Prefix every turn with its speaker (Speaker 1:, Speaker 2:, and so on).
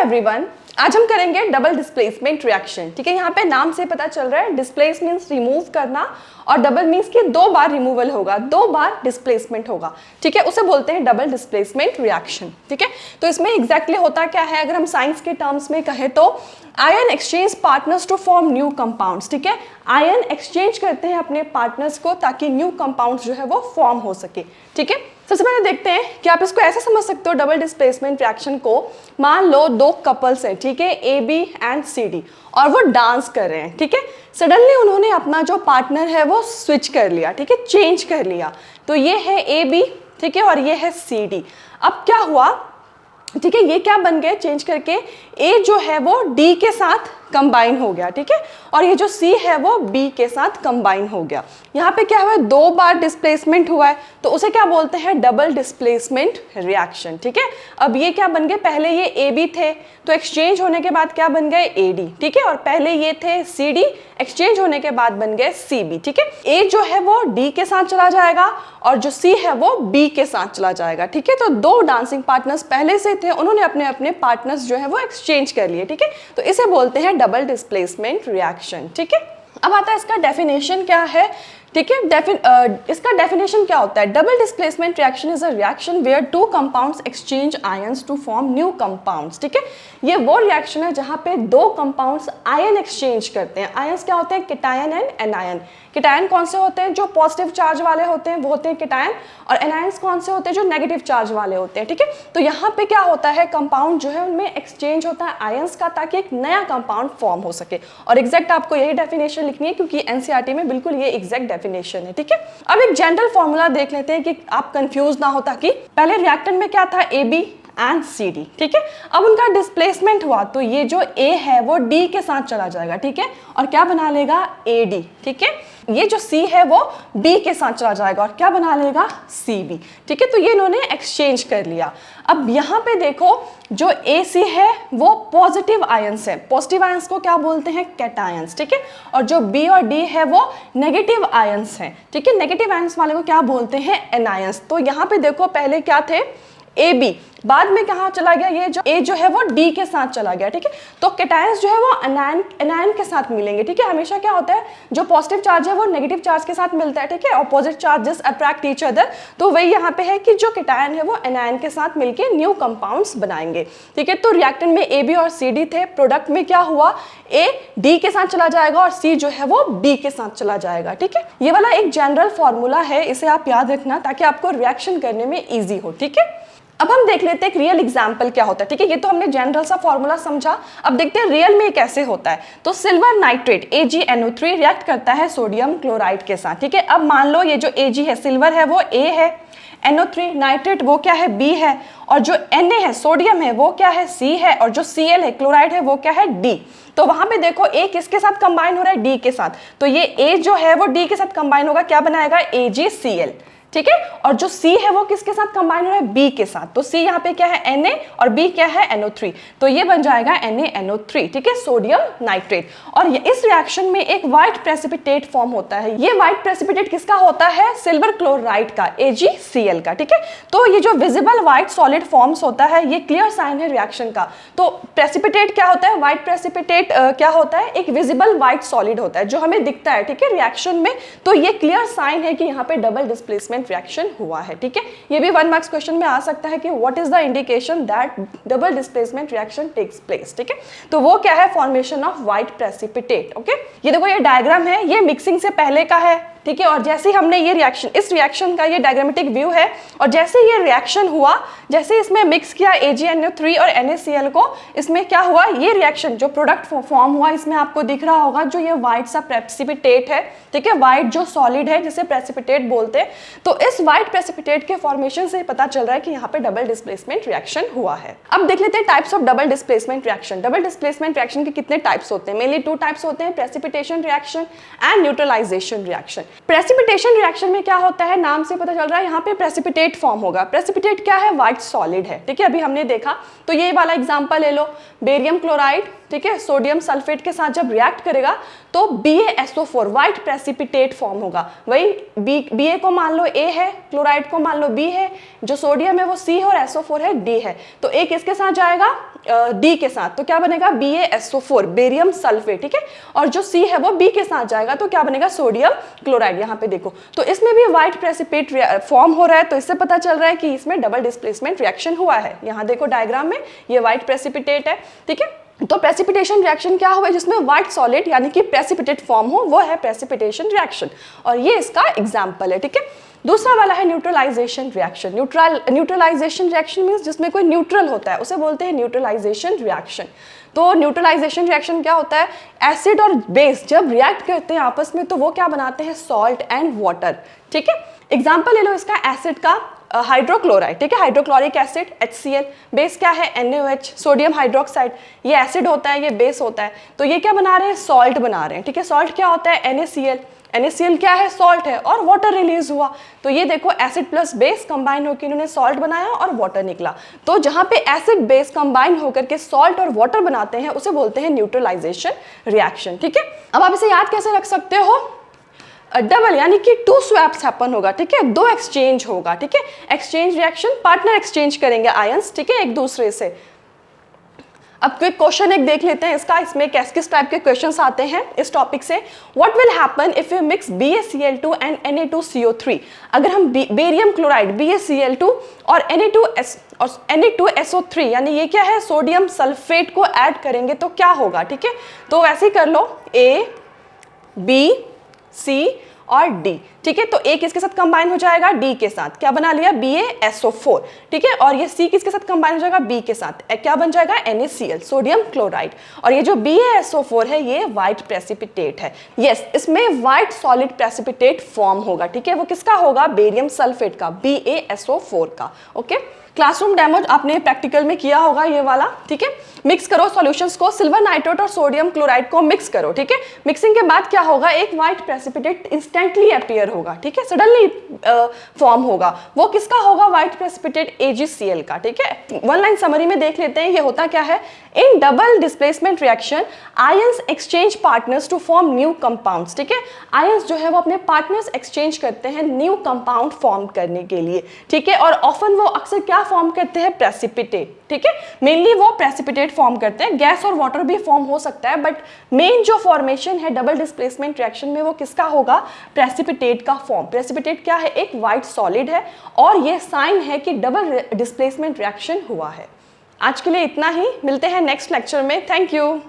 Speaker 1: Everyone, आज हम करेंगे डबल डिस्प्लेसमेंट रिएक्शन। ठीक है, यहाँ पे नाम से पता चल रहा है डिस्प्लेस मीन्स रिमूव करना और डबल मीन्स कि दो बार रिमूवल होगा, दो बार डिस्प्लेसमेंट होगा। ठीक है, उसे बोलते हैं डबल डिस्प्लेसमेंट रिएक्शन। ठीक है, तो इसमें एग्जैक्टली होता क्या है, अगर हम साइंस के टर्म्स में कहें तो ion exchange partners to form new compounds. ठीक है, आयन एक्सचेंज करते हैं अपने पार्टनर्स को ताकि न्यू कंपाउंड्स जो है वो फॉर्म हो सके। ठीक है, सबसे पहले देखते हैं कि आप इसको ऐसे समझ सकते हो डबल डिस्प्लेसमेंट रिएक्शन को। मान लो दो कपल्स हैं, ठीक है, A B and C D, और वो डांस कर रहे हैं। ठीक है, सडनली उन्होंने अपना जो पार्टनर है वो स्विच कर लिया, ठीक है, चेंज कर लिया। तो ये है ए बी, ठीक है, और ये है सी डी। अब क्या हुआ, ठीक है, ये क्या बन गए, चेंज करके ए जो है वो डी के साथ कंबाइन हो गया। ठीक है, और ये जो सी है वो बी के साथ कंबाइन हो गया। यहाँ पे क्या हुआ है, दो बार डिस्प्लेसमेंट हुआ है, तो उसे क्या बोलते हैं, डबल डिस्प्लेसमेंट रिएक्शन। ठीक है, अब ये क्या बन गए, पहले ये ए बी थे तो एक्सचेंज होने के बाद क्या बन गए, ए डी। ठीक है, और पहले ये थे सी डी, एक्सचेंज होने के बाद बन गए सी बी। ठीक है, ए जो है वो डी के साथ चला जाएगा और जो सी है वो बी के साथ चला जाएगा। ठीक है, तो दो डांसिंग पार्टनर्स पहले से थे, उन्होंने अपने अपने पार्टनर्स जो है वो एक्सचेंज कर लिए। ठीक है, तो इसे बोलते हैं डबल डिस्प्लेसमेंट रिएक्शन। ठीक है, अब आता है इसका डेफिनेशन क्या है। ठीक है, इसका डेफिनेशन क्या होता है, double displacement reaction is a reaction where two compounds exchange ions to form new compounds. ठीक है, ये वो रिएक्शन है जहां पे दो कंपाउंड्स आयन एक्सचेंज करते हैं। आयंस क्या होते हैं, केटायन एंड एनायन। केटायन कौन से होते हैं, जो पॉजिटिव चार्ज वाले होते हैं वो होते हैं केटायन, और एनायंस कौन से होते हैं, जो नेगेटिव चार्ज वाले होते हैं। ठीक है, तो यहाँ पे क्या होता है, कंपाउंड जो है उनमें एक्सचेंज होता है आयंस का ताकि एक नया कंपाउंड फॉर्म हो सके। और एग्जैक्ट आपको यही डेफिनेशन लिखनी है क्योंकि एनसीईआरटी में बिल्कुल ये एग्जैक्ट डेफिनेशन है। ठीक है, अब एक जनरल फॉर्मूला देख लेते हैं कि आप कंफ्यूज ना हो, ताकि पहले रिएक्टेंट में क्या था, A B and C D. ठीक है, अब उनका डिस्प्लेसमेंट हुआ तो ये जो ए है वो डी के साथ चला जाएगा। ठीक है, और क्या बना लेगा, ए डी। ठीक है, ये जो सी है वो बी के साथ चला जाएगा और क्या बना लेगा, सी बी। ठीक है, तो ये इन्होंने एक्सचेंज कर लिया। अब यहाँ पे देखो जो ए सी है वो पॉजिटिव आयंस है, पॉजिटिव आयंस को क्या बोलते हैं, कैटायंस। ठीक है, और जो बी और डी है वो नेगेटिव आयंस है। ठीक है, नेगेटिव आयंस वाले को क्या बोलते हैं, एनायंस। तो यहाँ पे देखो पहले क्या थे, ए बी, बाद में कहाँ चला गया, ये जो ए जो है वो डी के साथ चला गया। ठीक है, तो कैटायंस जो है वो एनायन के साथ मिलेंगे। ठीक है, हमेशा क्या होता है, जो पॉजिटिव चार्ज है वो नेगेटिव चार्ज के साथ मिलता है। ठीक है, opposite charges attract each other, तो वही यहाँ पे है कि जो कैटायन है वो एनायन के साथ मिलके न्यू कंपाउंड्स बनाएंगे। ठीक है, तो रिएक्टेंट में ए बी और सी डी थे, प्रोडक्ट में क्या हुआ, ए डी के साथ चला जाएगा और सी जो है वो बी के साथ चला जाएगा। ठीक है, ये वाला एक जनरल फॉर्मूला है, इसे आप याद रखना ताकि आपको रिएक्शन करने में ईजी हो। ठीक है, अब हम देख लेते हैं एक रियल एग्जाम्पल क्या होता है। ठीक है, ये तो हमने जनरल सा फॉर्मूला समझा, अब देखते हैं रियल में कैसे होता है। तो सिल्वर नाइट्रेट AgNO3 रिएक्ट करता है सोडियम क्लोराइड के साथ। ठीक है, अब मान लो ये जो Ag है, सिल्वर है वो A है, NO3 नाइट्रेट वो क्या है, B है, और जो Na है सोडियम है वो क्या है, C है, और जो Cl है क्लोराइड है वो क्या है, D। तो वहां पे देखो A किसके साथ कंबाइन हो रहा है, D के साथ, तो ये A जो है वो D के साथ कंबाइन होगा, क्या बनाएगा, AgCl। ठीक है, और जो C है वो किसके साथ कंबाइन हो रहा है, B के साथ, तो C यहाँ पे क्या है, Na, और B क्या है, NO3, तो ये बन जाएगा NaNO3। ठीक है, सोडियम नाइट्रेट। और इस रिएक्शन में एक व्हाइट प्रेसिपिटेट फॉर्म होता है। ये व्हाइट प्रेसिपिटेट किसका होता है, सिल्वर क्लोराइड का, AgCl का। ठीक है, तो ये जो विजिबल व्हाइट सॉलिड फॉर्म्स होता है ये क्लियर साइन है रिएक्शन का। तो प्रेसिपिटेट क्या होता है, व्हाइट प्रेसिपिटेट क्या होता है, एक विजिबल व्हाइट सॉलिड होता है जो हमें दिखता है। ठीक है, रिएक्शन में, तो ये क्लियर साइन है कि यहाँ पे डबल डिस्प्लेसमेंट रिएक्शन हुआ है। ठीक है, ये भी 1 मार्क्स क्वेश्चन में आ सकता है कि what is the indication that double displacement reaction takes place. ठीक है, तो वो क्या है, formation of white precipitate. Okay, ये देखो ये डायग्राम है, ये मिक्सिंग से पहले का है। ठीक है, और जैसे ही हमने ये रिएक्शन, इस रिएक्शन का ये डायग्रामेटिक व्यू है, और जैसे ये रिएक्शन हुआ, जैसे इसमें मिक्स किया AgNO3 और NaCl को, इसमें क्या हुआ, ये रिएक्शन जो प्रोडक्ट फॉर्म हुआ, इसमें आपको दिख रहा होगा जो ये व्हाइट सा प्रेसिपिटेट है। ठीक है, व्हाइट जो सॉलिड है जिसे प्रेसिपिटेट बोलते हैं, तो इस व्हाइट प्रेसिपिटेट के फॉर्मेशन से पता चल रहा है कि यहाँ पे डबल डिस्प्लेसमेंट रिएक्शन हुआ है। अब देख लेते हैं types of double displacement reaction. Double displacement reaction के कितने टाइप्स होते हैं, मेनली 2 टाइप्स होते हैं, precipitation reaction and neutralisation reaction. Precipitation reaction में क्या होता है, नाम से पता चल रहा है, यहाँ पे प्रेसिपिटेट फॉर्म होगा। प्रेसिपिटेट क्या है, व्हाइट सॉलिड है। ठीक है, अभी हमने देखा, तो ये वाला एग्जांपल ले लो, बेरियम क्लोराइड, ठीक है, सोडियम सल्फेट के साथ जब रिएक्ट करेगा तो BaSO4 व्हाइट प्रेसिपिटेट फॉर्म होगा। वही Ba को मान लो A है, क्लोराइड को मान लो B है, जो सोडियम है वो C है और SO4 है D है, तो A किसके साथ जाएगा D के साथ, तो क्या बनेगा BaSO4 बेरियम सल्फेट, ठीक है, और जो C है वो B के साथ जाएगा तो क्या बनेगा सोडियम क्लोराइड। यहाँ पे देखो तो इसमें भी व्हाइट प्रेसिपिटेट फॉर्म हो रहा है, तो इससे पता चल रहा है कि इसमें डबल डिस्प्लेसमेंट रिएक्शन हुआ है। यहाँ देखो डायग्राम में ये व्हाइट प्रेसिपिटेट है, ठीक है, तो प्रेसिपिटेशन रिएक्शन क्या हुआ है जिसमें व्हाइट सॉलिड यानी कि प्रेसिपिटेट फॉर्म हो, वो है प्रेसिपिटेशन रिएक्शन, और ये इसका एग्जाम्पल है, ठीक है। दूसरा वाला है neutralisation reaction. Neutralisation reaction means जिसमें कोई न्यूट्रल होता है उसे बोलते हैं न्यूट्रलाइजेशन रिएक्शन। तो न्यूट्रलाइजेशन रिएक्शन क्या होता है, एसिड और बेस जब रिएक्ट करते हैं आपस में तो वो क्या बनाते हैं, सॉल्ट एंड वाटर, ठीक है। एग्जाम्पल ले लो इसका एसिड का हाइड्रोक्लोराइड, ठीक है, हाइड्रोक्लोरिक एसिड HCl, बेस क्या है NaOH सोडियम हाइड्रोक्साइड, ये एसिड होता है ये बेस होता है, तो ये क्या बना रहे हैं, सॉल्ट बना रहे हैं, ठीक है। सॉल्ट क्या होता है NaCl, NaCl क्या है, सॉल्ट है, और वाटर रिलीज हुआ, तो ये देखो एसिड प्लस बेस कंबाइन होकर इन्होंने सॉल्ट बनाया और वाटर निकला। तो जहाँ पे एसिड बेस कंबाइन होकर के सॉल्ट और वाटर बनाते हैं उसे बोलते हैं न्यूट्रलाइजेशन रिएक्शन, ठीक है। अब आप इसे याद कैसे रख सकते हो, डबल यानी कि 2 स्वैप्स हैपन होगा, ठीक है, 2 एक्सचेंज होगा, ठीक है, एक्सचेंज रिएक्शन, पार्टनर एक्सचेंज करेंगे आयंस, ठीक है, एक दूसरे से। अब क्विक क्वेश्चन एक देख लेते हैं इसका, इसमें किस टाइप के क्वेश्चंस आते हैं इस टॉपिक से। What will happen if you mix BaCl2 and Na2CO3, अगर हम बेरियम क्लोराइड BaCl2 और Na2SO3 यानी ये क्या है सोडियम सल्फेट को ऐड करेंगे तो क्या होगा, ठीक है। तो वैसे ही कर लो A B C और D, ठीक है, तो A किसके साथ कंबाइन हो जाएगा, D के साथ, क्या बना लिया BaSO4, ठीक है, और ये C किसके साथ कंबाइन हो जाएगा, B के साथ, क्या बन जाएगा NaCl सोडियम क्लोराइड, और ये जो BaSO4 है ये व्हाइट प्रेसिपिटेट है। यस, इसमें व्हाइट सॉलिड प्रेसिपिटेट फॉर्म होगा, ठीक है, वो किसका होगा, बेरियम सल्फेट का, BaSO4 का। ओके, क्लासरूम डेमो आपने प्रैक्टिकल में किया होगा ये वाला, ठीक है। मिक्स करो सॉल्यूशंस को, सिल्वर नाइट्रेट और सोडियम क्लोराइड को मिक्स करो, ठीक है। मिक्सिंग के बाद क्या होगा, एक व्हाइट प्रेसिपिटेट इंस्टेंटली अपीयर होगा, ठीक है, सडनली फॉर्म होगा, वो किसका होगा, व्हाइट प्रेसिपिटेट AgCl का, ठीक है। वन लाइन समरी में देख लेते हैं ये होता क्या है। In double displacement reaction ions exchange partners to form new compounds, ठीक है, आयंस जो है वो अपने पार्टनर्स एक्सचेंज करते हैं न्यू कंपाउंड फॉर्म करने के लिए, ठीक है, और ऑफन वो अक्सर क्या फॉर्म करते हैं, प्रेसिपिटेट, ठीक है, मेनली वो प्रेसिपिटेट फॉर्म करते हैं, गैस और वाटर भी फॉर्म हो सकता है, बट मेन जो फॉर्मेशन है डबल डिस्प्लेसमेंट रिएक्शन में वो किसका होगा, प्रेसिपिटेट का फॉर्म। प्रेसिपिटेट क्या है, एक व्हाइट सॉलिड है, और ये साइन है कि डबल डिस्प्लेसमेंट रिएक्शन हुआ है। आज के लिए इतना ही, मिलते हैं नेक्स्ट लेक्चर में, थैंक यू।